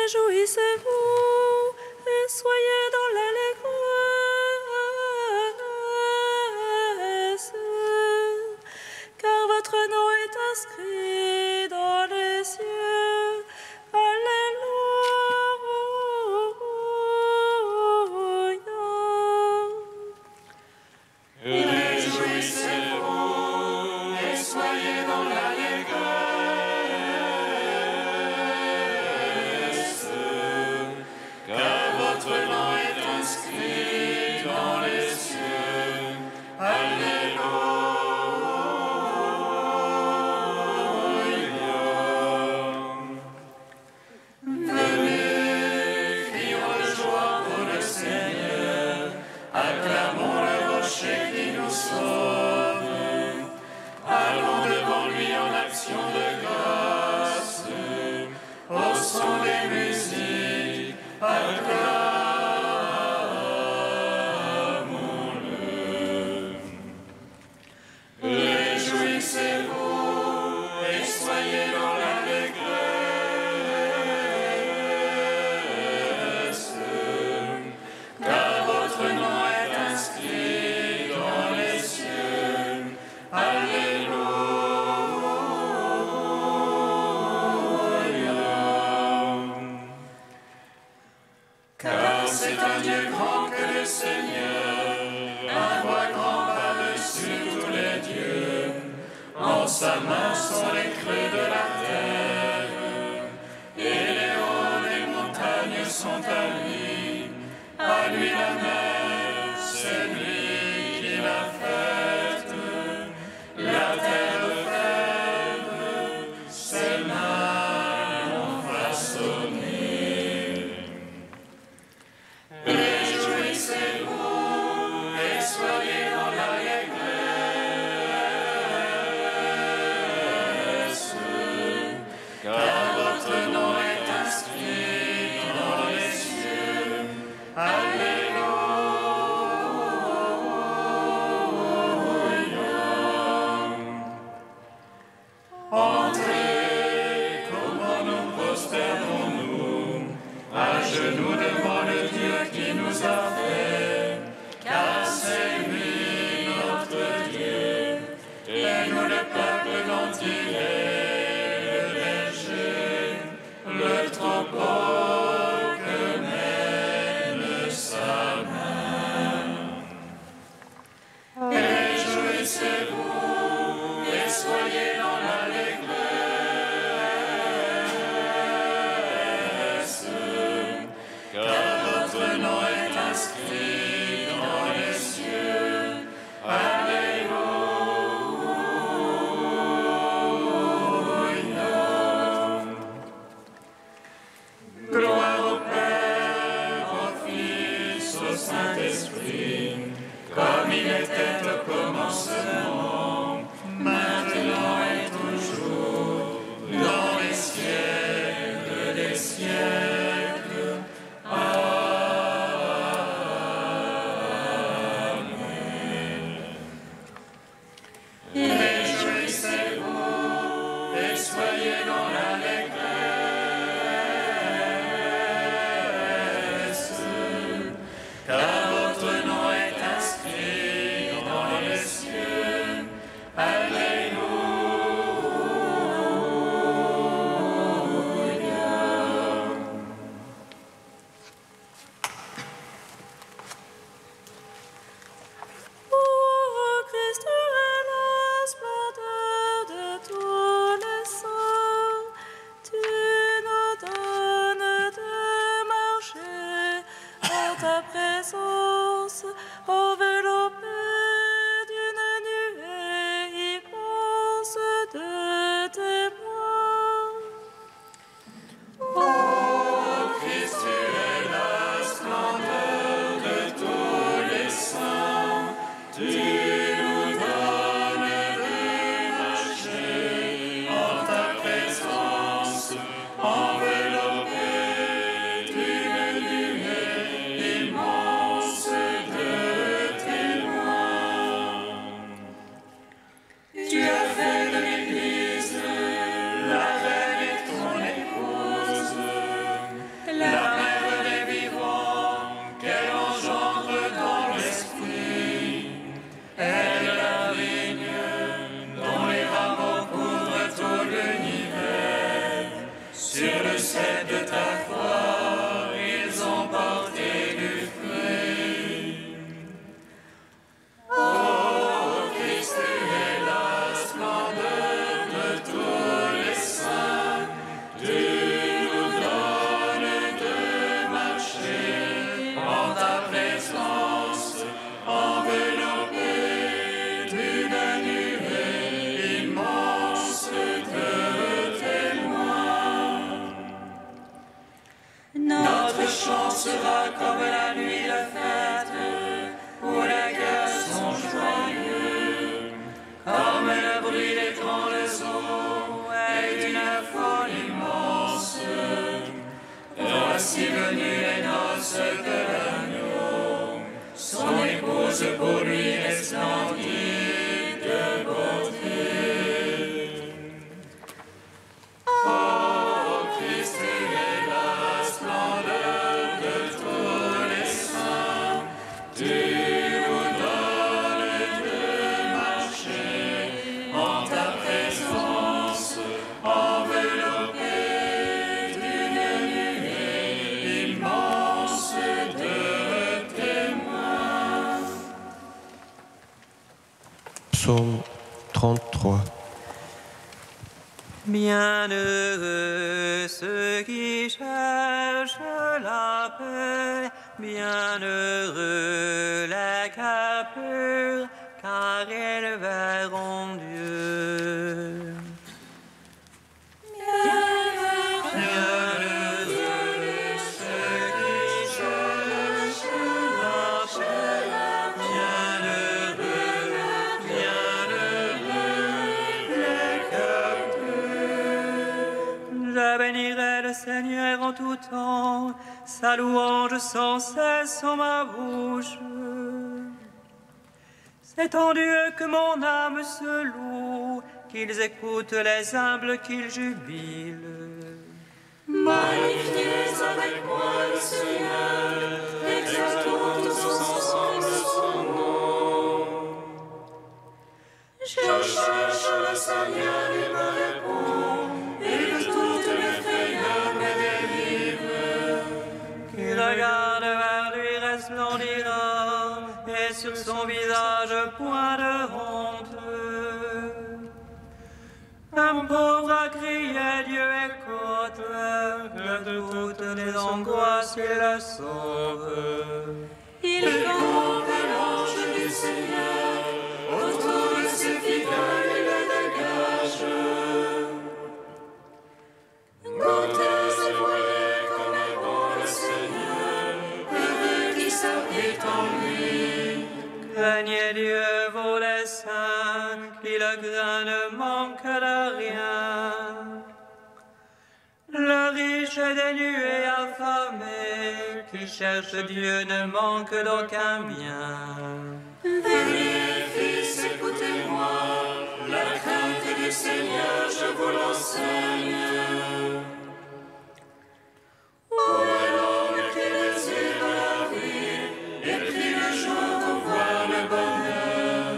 Réjouissez-vous et soyez dans l'allégresse, car votre nom est inscrit dans les cieux. Alléluia. Réjouissez-vous et soyez dans l'allégresse, car votre nom est inscrit dans les cieux. Alléluia. Venez, crions de joie pour le Seigneur, acclamons le rocher qui nous sauve. Allons devant lui en action de grâce, au son des musiques, acclamons-le. Réjouissez-vous et soyez dans l'allégresse, car votre nom est inscrit dans les cieux. Alléluia. Car c'est un Dieu grand que le Seigneur, un roi grand par-dessus tous les dieux. En sa main sont les creux de la terre, et les hauts des montagnes sont à lui. À lui la mer, c'est lui qui l'a faite. La terre ferme, ses mains l'ont façonnée. Réjouissez-vous et soyez dans l'allégresse, car votre nom est inscrit dans les cieux. Alléluia. Entrez, comment nous prosternons-nous, à genoux devant le Dieu qui nous a fait, car c'est lui notre Dieu, et nous le peuple dont il est le berger, le troupeau que mène sa main. Réjouissez-vous et soyez dans l'allégresse, car votre nom est inscrit dans les cieux. Alléluia. Gloire au Père, au Fils, au Saint-Esprit, comme il était au commencement, maintenant et toujours, dans les siècles des siècles. Amen. Réjouissez-vous et soyez dans l'allégresse, car votre nom est inscrit dans les cieux. Alléluia. Ô Christ est la splendeur de tous les saints, tu nous donnes de marcher en ta présence, enveloppés d'une nuée immense de témoins. Ô Christ, tu es la splendeur de tous les saints, tu nous donnes de marcher en ta présence, enveloppés d'une nuée immense de son épouse pour lui resplendit de beauté. Ô Christ, tu es la splendeur de tous les saints, tu nous donnes de marcher en ta présence, enveloppés d'une nuée immense de témoins. Psaume 33. Bienheureux ceux qui cherchent la paix, bienheureux les cœurs purs, car ils verront Dieu. Bienheureux ceux qui cherchent la paix, bienheureux les cœurs purs. Je bénirai le Seigneur en tout temps, sa louange sans cesse en ma bouche. C'est en Dieu que mon âme se loue, qu'ils écoutent les humbles, qu'ils jubilent. Magnifiez avec moi le Seigneur, exaltons tous ensemble son nom. Je cherche le Seigneur, il me répond, et de toutes mes frayeurs me délivre. Qui regarde vers lui resplendira, et sur son visage point de honte. Un pauvre a crié, Dieu écoute, de toutes les angoisses il le sauve. Il campe l'ange du Seigneur, autour de ses fidèles il le dégage. Goûtez et voyez comme est bon le Seigneur, heureux qui s'habite en lui. Craignez Dieu, vous les saints, qui le grain ne manque de rien. Le riche est dénué et affamé, qui cherche Dieu ne manque d'aucun bien. Venez, fils, écoutez-moi, la crainte du Seigneur, je vous l'enseigne. Ô l'homme qui désire la vie, et prie le jour pour voir le bonheur.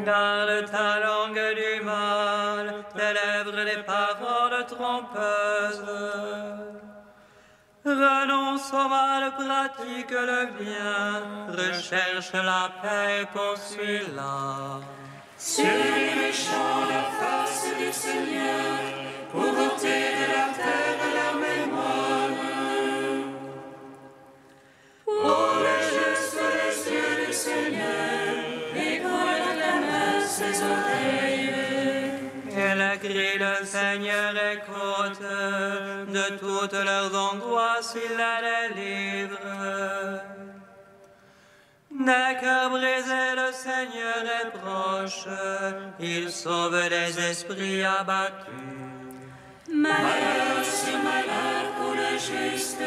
Garde ta langue du mal, tes lèvres des paroles trompeuses. Renonce au mal, pratique le bien, recherche la paix, poursuis-la. Sur les champs la face du Seigneur, pour ôter de la terre la mémoire. Pour les justes les yeux du Seigneur, écoute la main ses oreilles. Elle crie le Seigneur écoute, de toutes leurs angoisses il la délivre. Des cœurs brisés le Seigneur est proche, il sauve les esprits abattus. Malheur sur malheur pour le juste,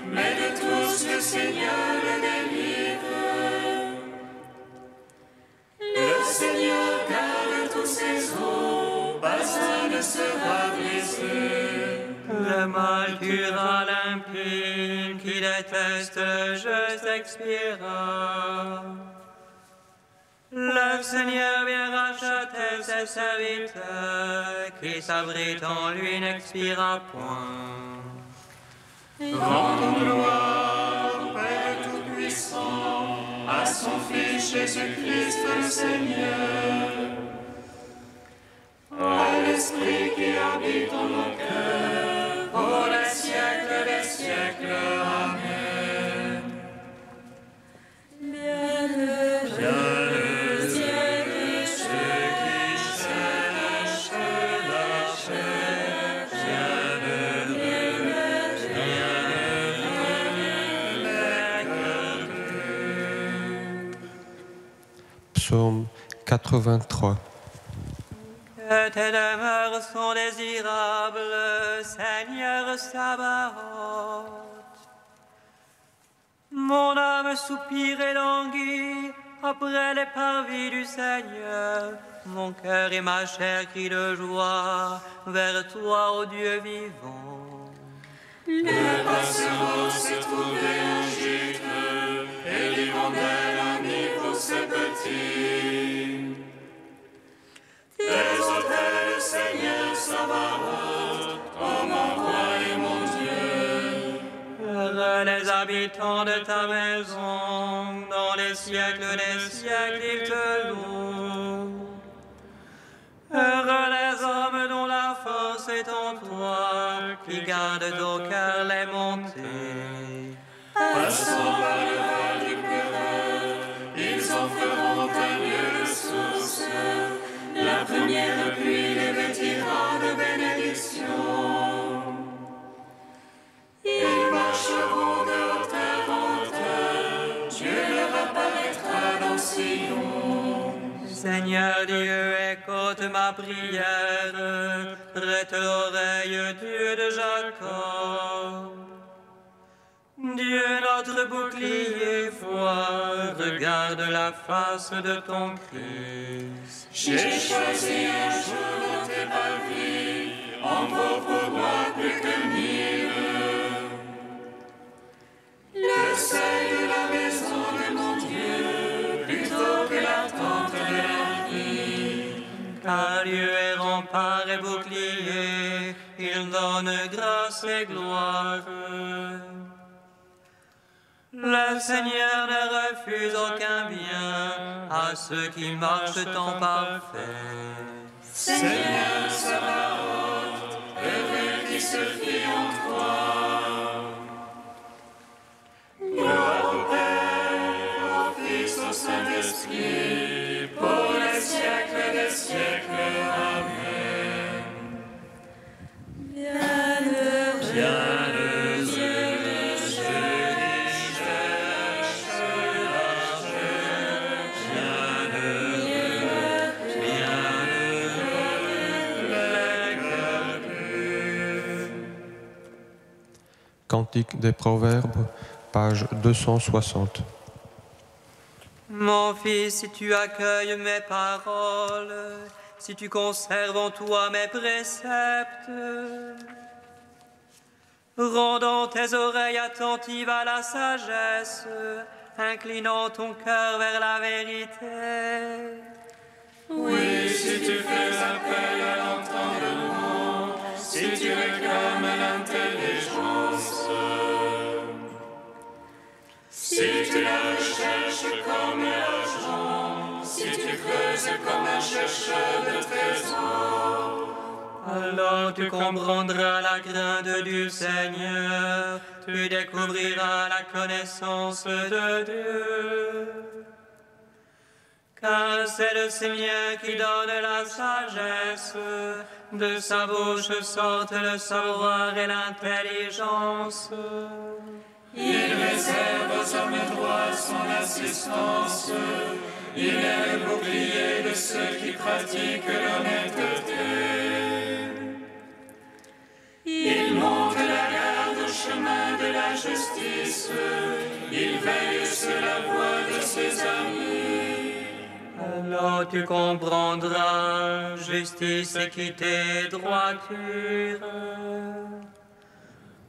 mais de tous le Seigneur le délivre. Le Seigneur garde tous ses eaux, pas un ne sera brisé. Le mal tuera l'impie, qui déteste le juste expira. Le Seigneur vient racheter ses serviteurs, qui s'abritent en lui n'expira point. Rendons gloire au Père Tout-Puissant, à son Fils Jésus-Christ le Seigneur, à l'Esprit qui habite en nos cœurs, pour les siècles des siècles. Amen. Bienheureux ceux qui cherchent la paix, Psaume 83. Que tes demeures sont désirables, Seigneur Sabaoth. Mon âme soupire et languit après les parvis du Seigneur. Mon cœur et ma chair crient de joie vers toi, ô Dieu vivant. Le passereau s'est trouvé un gîte, et l'hirondelle un nid pour ses petits. Tes autels, Seigneur Sabaoth, ô mon roi et mon Dieu. Heureux les habitants de ta maison, dans les siècles des siècles ils te louent. Heureux les hommes dont la force est en toi, qui gardent au cœur les montées. Passant par le val du pleureur, ils en feront un lieu de source. La première pluie les vêtira de bénédiction. Ils marcheront de hauteur en hauteur, Dieu leur apparaîtra dans Sion. Seigneur Dieu, écoute ma prière, prête l'oreille, Dieu de Jacob. Dieu notre bouclier, vois, regarde la face de ton Christ. J'ai choisi un jour dans tes parvis, en vaut pour moi plus que 1000. Le seuil de la maison de mon Dieu, plutôt que la tente de la vie. Car Dieu est rempart et bouclier, il donne grâce et gloire. Le Seigneur ne refuse aucun bien à ceux qui marchent en parfait. Seigneur Sabaoth, heureux qui se fie en toi. Gloire au Père, au Fils, au Saint-Esprit, pour les siècles des siècles. Amen. Cantique des Proverbes, page 260. Mon fils, si tu accueilles mes paroles, si tu conserves en toi mes préceptes, rendant tes oreilles attentives à la sagesse, inclinant ton cœur vers la vérité. Oui, si tu fais appel à l'entendement, si tu réclames l'intelligence, si tu la recherches comme l'argent, si tu creuses comme un chercheur de trésors, Alors tu comprendras la crainte du Seigneur, tu découvriras la connaissance de Dieu. Car c'est le Seigneur qui donne la sagesse, de sa bouche sortent le savoir et l'intelligence. il réserve aux hommes droits son assistance, il est le bouclier de ceux qui pratiquent l'honnêteté. Il monte la garde au chemin de la justice, il veille sur la voie de ses amis. Alors tu comprendras justice, équité, droiture,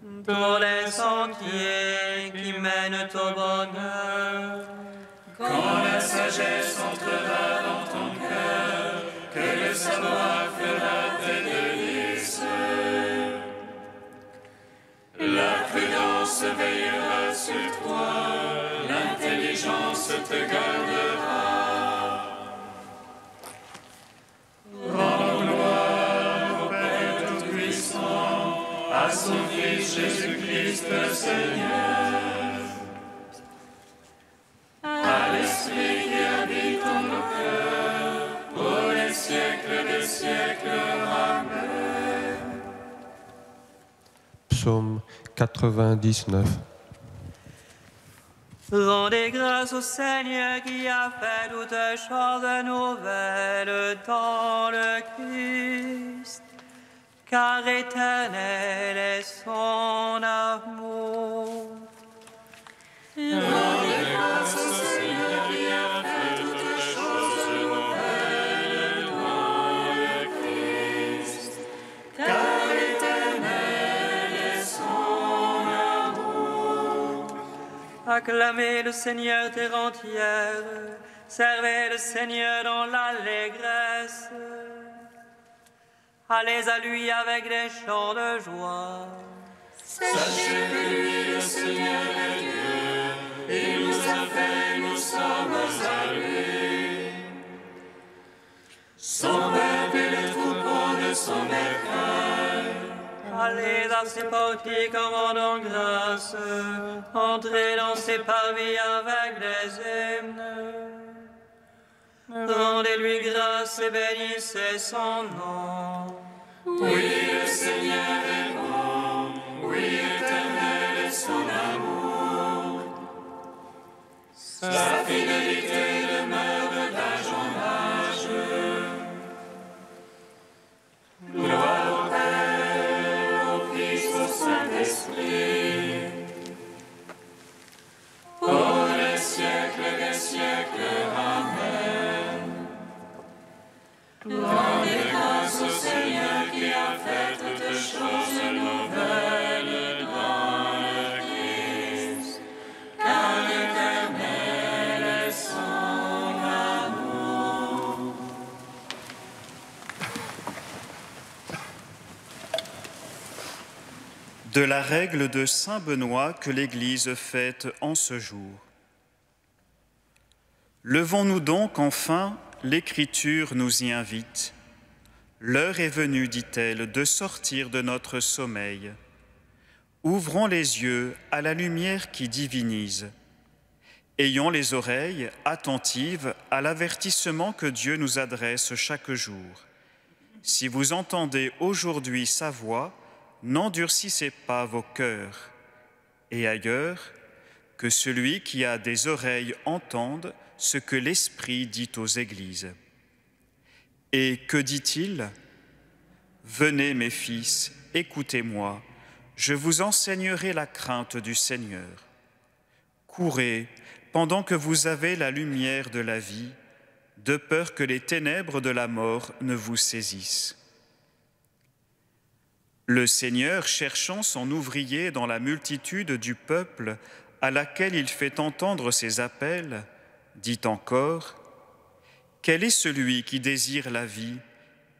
dans les sentiers qui mènent au bonheur. Quand la sagesse entrera dans ton cœur, que le savoir fera tes délices. La prudence veillera sur toi, l'intelligence te gardera. Rends gloire au Père Tout-Puissant, à son Fils Jésus-Christ le Seigneur, à l'Esprit qui habite en nos cœurs, pour les siècles des siècles. Amen. Psaume 99. Rendez grâce au Seigneur qui a fait toutes choses nouvelles dans le Christ, car éternel est son amour. Rendez grâce au Seigneur qui a fait toutes choses nouvelles dans le Christ, car l'Éternel est son amour. Acclamez le Seigneur terre entière, servez le Seigneur dans l'allégresse. Allez à lui avec des chants de joie. Sachez que lui, le Seigneur est Dieu, il nous a fait, nous sommes à lui. Son peuple est le troupeau de son bercail. Allez dans ses portiques en rendant grâce, entrez dans ses parvis avec des hymnes. Rendez-lui grâce et bénissez son nom. Oui, le Seigneur est bon, oui, éternel est son amour. Sa fidélité demeure d'âge en âge. Gloire au Père, au Fils, au Saint-Esprit, pour les siècles des siècles. Amen. Rendez grâce au Seigneur qui a fait toutes choses nouvelles dans le Christ, car l'Éternel est son amour. De la règle de saint Benoît que l'Église fête en ce jour. Levons-nous donc enfin, l'Écriture nous y invite. L'heure est venue, dit-elle, de sortir de notre sommeil. Ouvrons les yeux à la lumière qui divinise. Ayons les oreilles attentives à l'avertissement que Dieu nous adresse chaque jour. Si vous entendez aujourd'hui sa voix, n'endurcissez pas vos cœurs. Et ailleurs, que celui qui a des oreilles entende ce que l'Esprit dit aux églises. Et que dit-il ? Venez, mes fils, écoutez-moi, je vous enseignerai la crainte du Seigneur. Courez pendant que vous avez la lumière de la vie, de peur que les ténèbres de la mort ne vous saisissent. Le Seigneur, cherchant son ouvrier dans la multitude du peuple à laquelle il fait entendre ses appels, dit encore : quel est celui qui désire la vie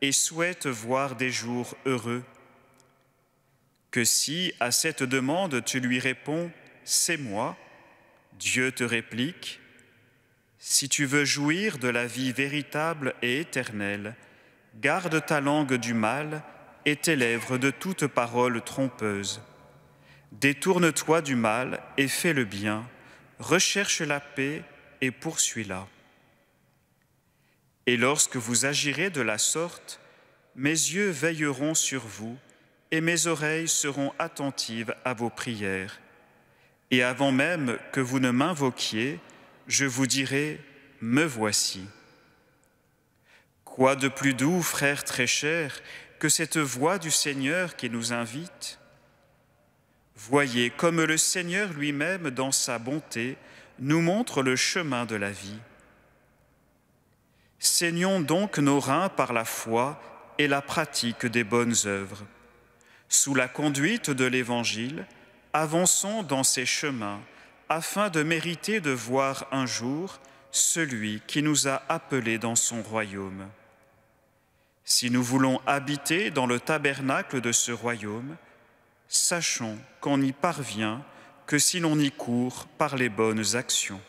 et souhaite voir des jours heureux ? Que si, à cette demande, tu lui réponds « c'est moi », Dieu te réplique : si tu veux jouir de la vie véritable et éternelle, garde ta langue du mal et tes lèvres de toute parole trompeuse. Détourne-toi du mal et fais le bien, recherche la paix et poursuis-la. Et lorsque vous agirez de la sorte, mes yeux veilleront sur vous et mes oreilles seront attentives à vos prières. Et avant même que vous ne m'invoquiez, je vous dirai : me voici. Quoi de plus doux, frères très chers, que cette voix du Seigneur qui nous invite ? Voyez comme le Seigneur lui-même, dans sa bonté, nous montre le chemin de la vie. Saignons donc nos reins par la foi et la pratique des bonnes œuvres. Sous la conduite de l'Évangile, avançons dans ces chemins afin de mériter de voir un jour celui qui nous a appelés dans son royaume. Si nous voulons habiter dans le tabernacle de ce royaume, sachons qu'on n'y parvient que si l'on y court par les bonnes actions.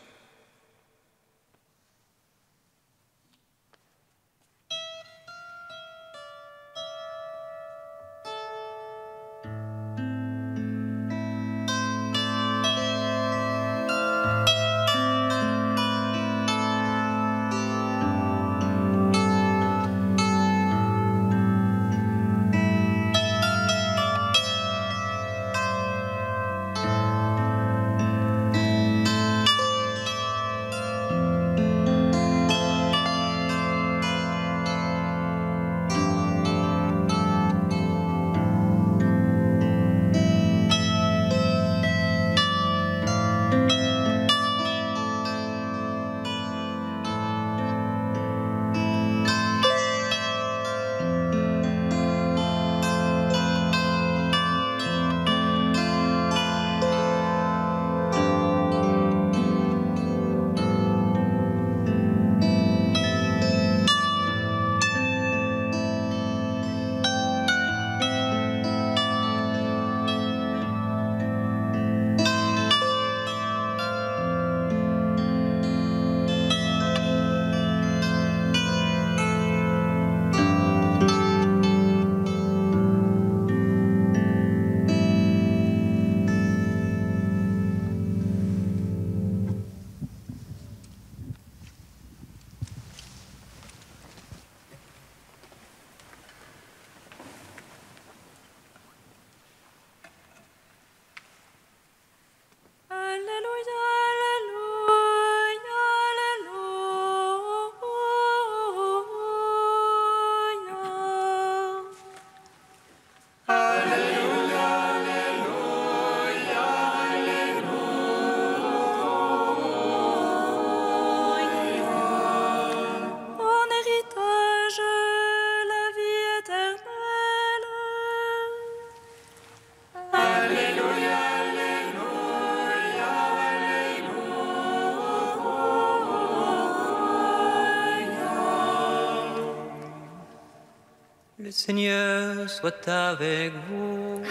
Le Seigneur soit avec vous.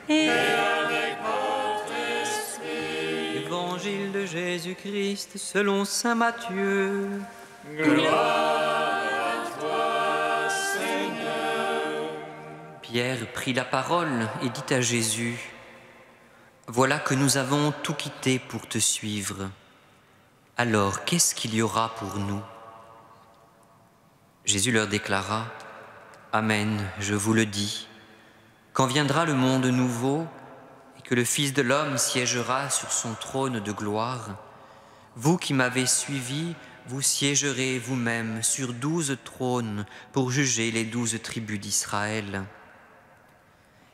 Et Évangile de Jésus-Christ selon saint Matthieu. Gloire à toi, Seigneur. Pierre prit la parole et dit à Jésus, « Voilà que nous avons tout quitté pour te suivre. Alors, qu'est-ce qu'il y aura pour nous ?» Jésus leur déclara, « Amen, je vous le dis, quand viendra le monde nouveau et que le Fils de l'homme siégera sur son trône de gloire, vous qui m'avez suivi, vous siégerez vous-même sur 12 trônes pour juger les 12 tribus d'Israël.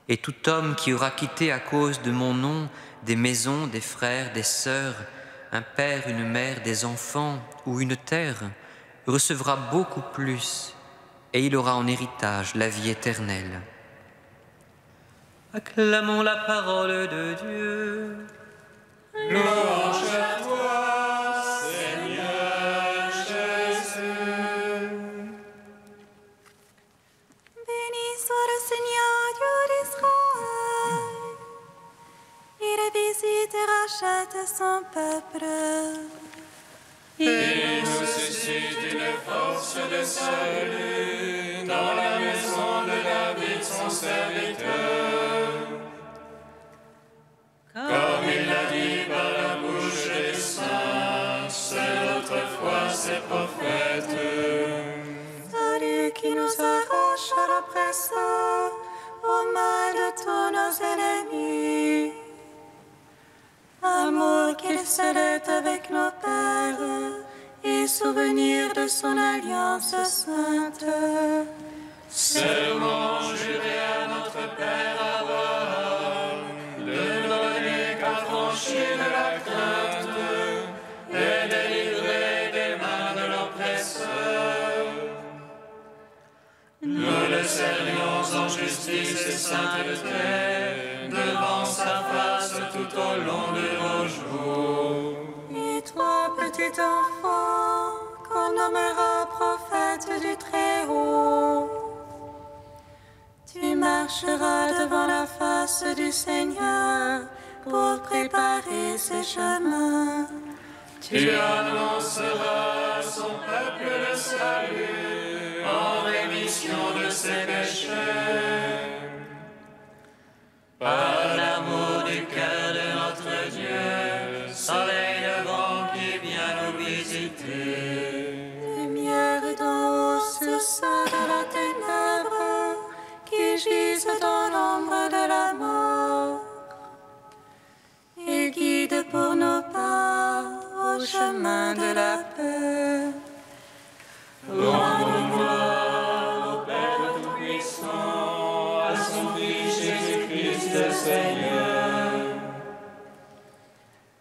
Et tout homme qui aura quitté à cause de mon nom des maisons, des frères, des sœurs, un père, une mère, des enfants ou une terre, recevra beaucoup plus, et il aura en héritage la vie éternelle. » Acclamons la parole de Dieu. Louange à toi, Seigneur Jésus. béni soit le Seigneur Dieu d'Israël. Il visite et rachète son peuple. Il nous suscite une force de salut dans la maison de David, son serviteur. Comme il l'a dit par la bouche des saints, c'est autrefois ses prophètes. Salut qui nous arrache à l'oppresseur, au mal de tous nos ennemis. Amour qu'il scellait avec nos pères, et souvenir de son alliance sainte. Serment juré à notre Père Abraham, de nous donner qu'affranchis de la crainte et délivrer des mains de l'oppresseur. Nous le servions en justice et sainteté, devant sa face tout au long de nos jours. Et toi, petit enfant, qu'on nommera prophète du Très-Haut, tu marcheras devant la face du Seigneur pour préparer ses chemins. Tu annonceras à son peuple le salut en rémission de ses péchés. Par l'amour du cœur de notre Dieu, soleil levant qui vient nous visiter. Lumière d'en haut sur ceux de la ténèbre qui gisent dans l'ombre de la mort, et guide pour nos pas au chemin de la paix. Rendons gloire au Père Tout-Puissant, à son Fils Jésus-Christ le Seigneur,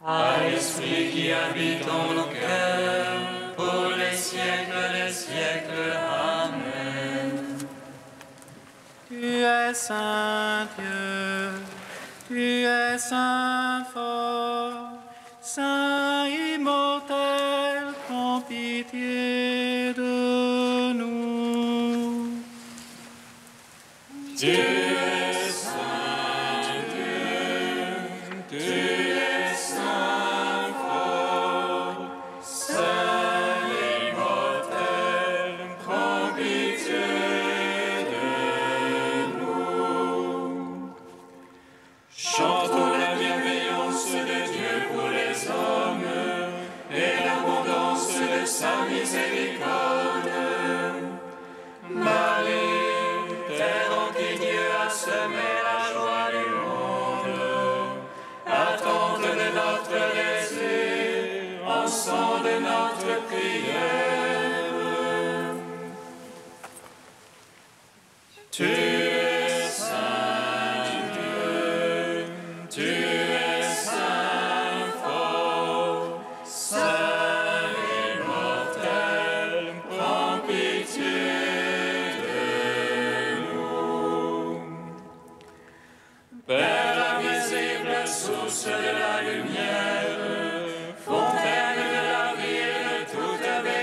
à l'Esprit qui habite en nos cœurs, pour les siècles des siècles. Amen. Tu es saint Dieu, tu es saint fort, saint immortel, prends pitié de nous. Tu es saint Dieu, tu es saint fort, saint immortel, prends pitié de nous. Chantons la bienveillance de Dieu pour les hommes et l'abondance de sa miséricorde. Marie, terre en qui Dieu a semé la joie du monde, attente de notre désir, encens de notre prière. Tu es saint Dieu, tu es saint fort, saint immortel, prends pitié de nous. Père invisible, source de la lumière, fontaine de la vie et de toute vérité,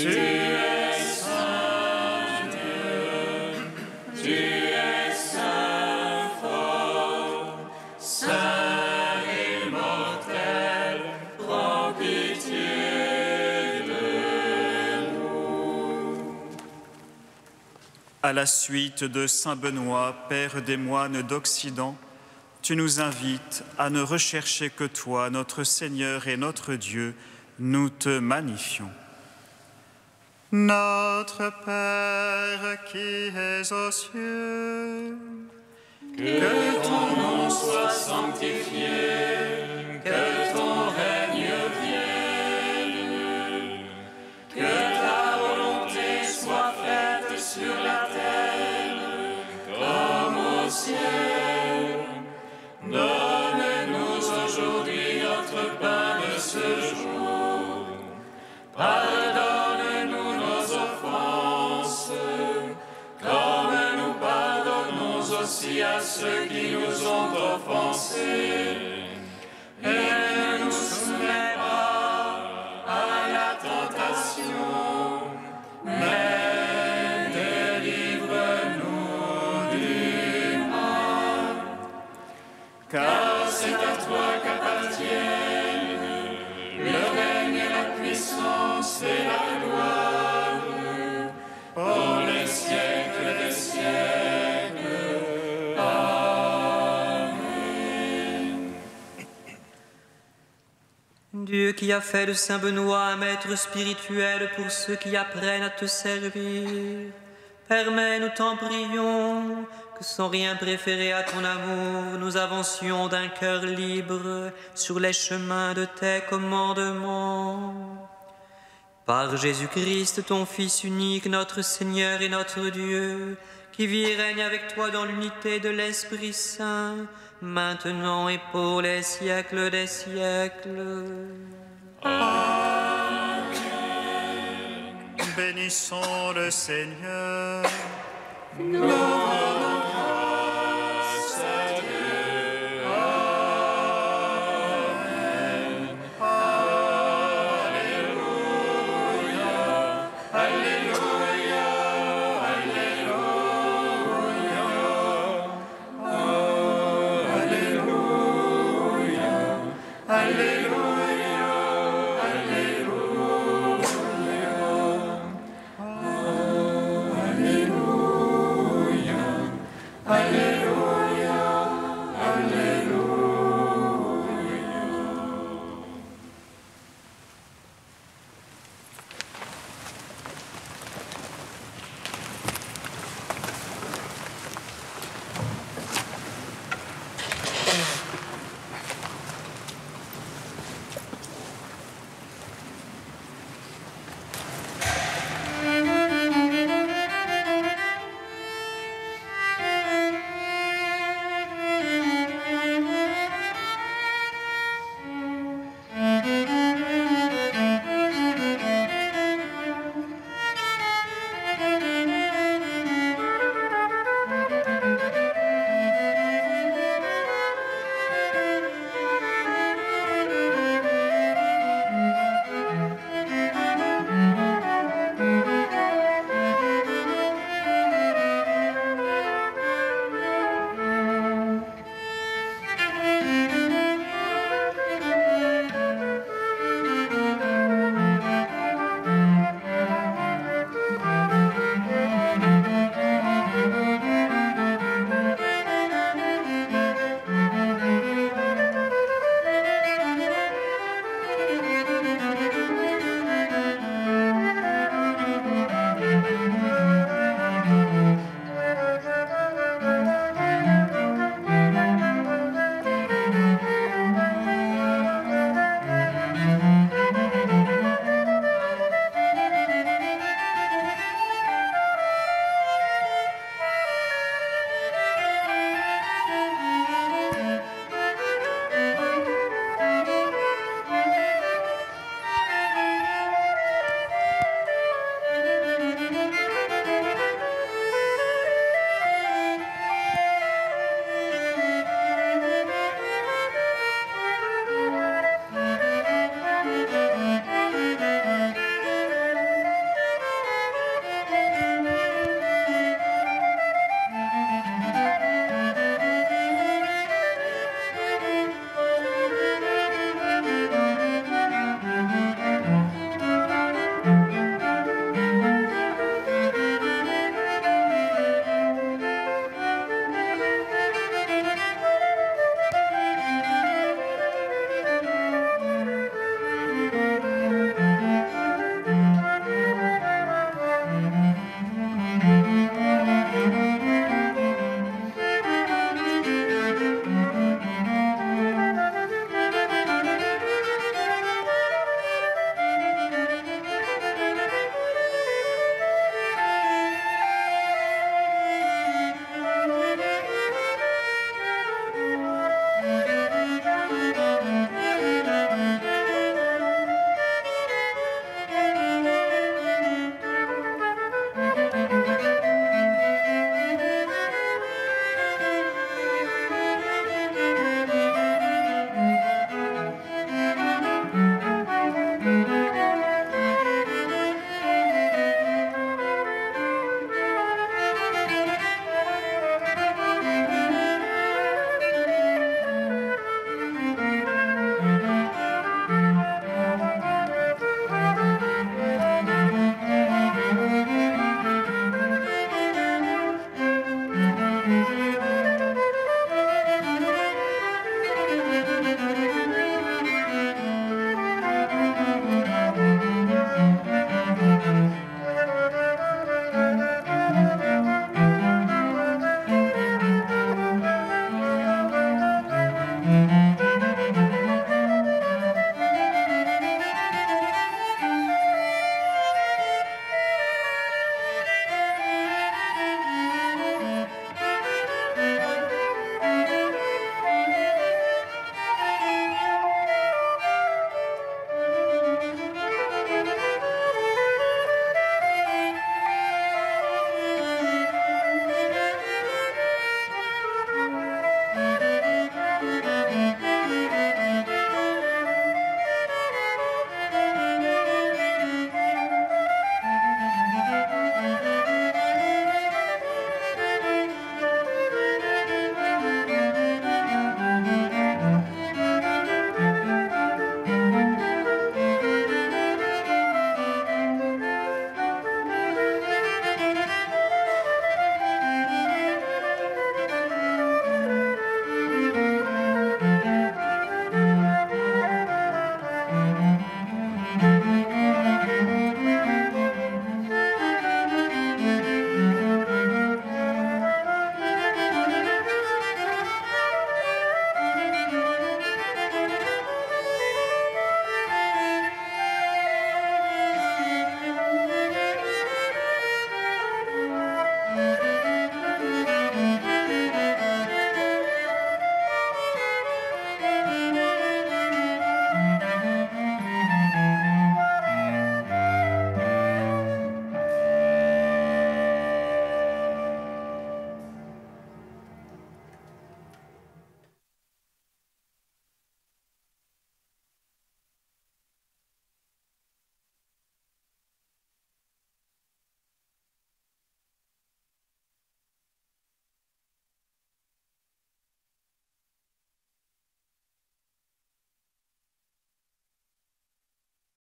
Tu es saint Dieu, tu es saint fort, saint immortel, prends pitié de nous. À la suite de saint Benoît, père des moines d'Occident, tu nous invites à ne rechercher que toi, notre Seigneur et notre Dieu, nous te magnifions. Notre Père qui es aux cieux, Que ton nom soit sanctifié, que ton règne vienne, que ta volonté soit faite sur la terre comme au ciel. Donne-nous aujourd'hui notre pain de ce jour. Pardonne-nous nos offenses, comme nous pardonnons aussi à ceux qui nous ont offensés. Et ne nous soumets pas à la tentation, mais délivre-nous du mal. Car c'est à toi qu'appartiennent le règne et la puissance et la gloire pour les siècles des siècles. Amen. Dieu qui a fait de Saint Benoît un maître spirituel pour ceux qui apprennent à te servir, permets, nous t'en prions, que sans rien préférer à ton amour, nous avancions d'un cœur libre sur les chemins de tes commandements. Par Jésus-Christ, ton Fils unique, notre Seigneur et notre Dieu, qui vit et règne avec toi dans l'unité de l'Esprit Saint, maintenant et pour les siècles des siècles. bénissons le Seigneur. Nous